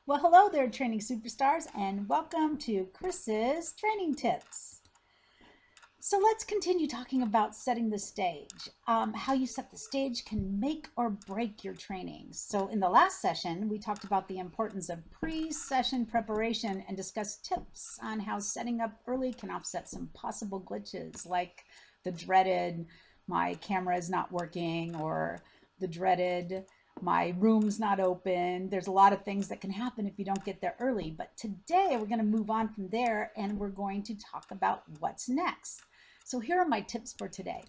Well, hello there, training superstars, and welcome to Chris's Training Tips. So let's continue talking about setting the stage. How you set the stage can make or break your training. So in the last session, we talked about the importance of pre-session preparation and discussed tips on how setting up early can offset some possible glitches, like the dreaded, my camera is not working, or the dreaded, my room's not open. There's a lot of things that can happen if you don't get there early. But today we're going to move on from there and we're going to talk about what's next. So here are my tips for today.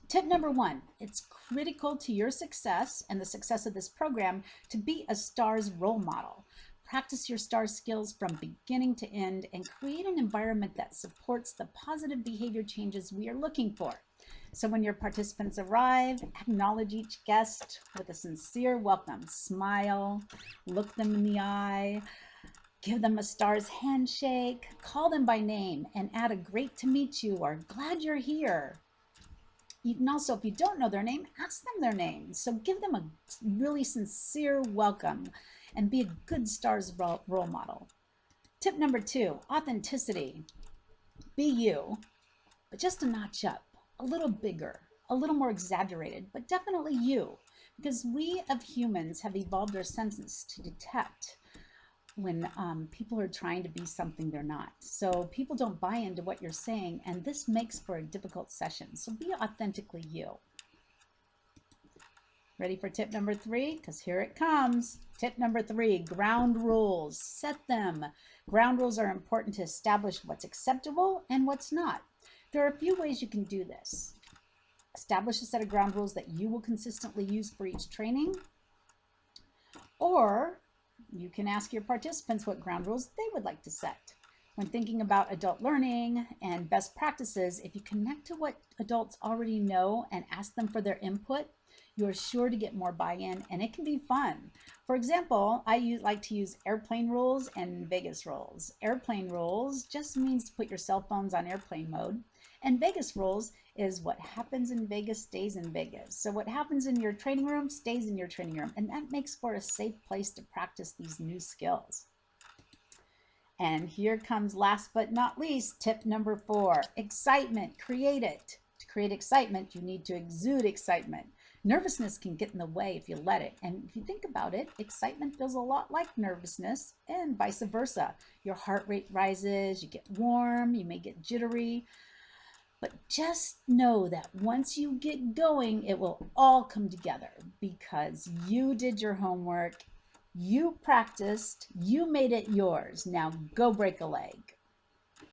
Tip number one, it's critical to your success and the success of this program to be a STARS role model. Practice your STARS skills from beginning to end and create an environment that supports the positive behavior changes we are looking for. So when your participants arrive, acknowledge each guest with a sincere welcome. Smile, look them in the eye, give them a STARS handshake, call them by name, and add a great to meet you or glad you're here. You can also, if you don't know their name, ask them their name. So give them a really sincere welcome and be a good STARS role model. Tip number two, authenticity. Be you, but just a notch up, a little bigger, a little more exaggerated, but definitely you, because we of humans have evolved our senses to detect when people are trying to be something they're not. So people don't buy into what you're saying, and this makes for a difficult session. So be authentically you. Ready for tip number three? Because here it comes. Tip number three, ground rules. Set them. Ground rules are important to establish what's acceptable and what's not. There are a few ways you can do this. Establish a set of ground rules that you will consistently use for each training, or you can ask your participants what ground rules they would like to set. When thinking about adult learning and best practices, if you connect to what adults already know and ask them for their input, you are sure to get more buy-in, and it can be fun. For example, I like to use airplane rules and Vegas rules. Airplane rules just means to put your cell phones on airplane mode, and Vegas rules is what happens in Vegas stays in Vegas. So what happens in your training room stays in your training room, and that makes for a safe place to practice these new skills. And here comes, last but not least, tip number four, excitement. Create it. To create excitement, you need to exude excitement. Nervousness can get in the way if you let it. And if you think about it, excitement feels a lot like nervousness and vice versa. Your heart rate rises, you get warm, you may get jittery. But just know that once you get going, it will all come together because you did your homework, you practiced, you made it yours. Now go break a leg.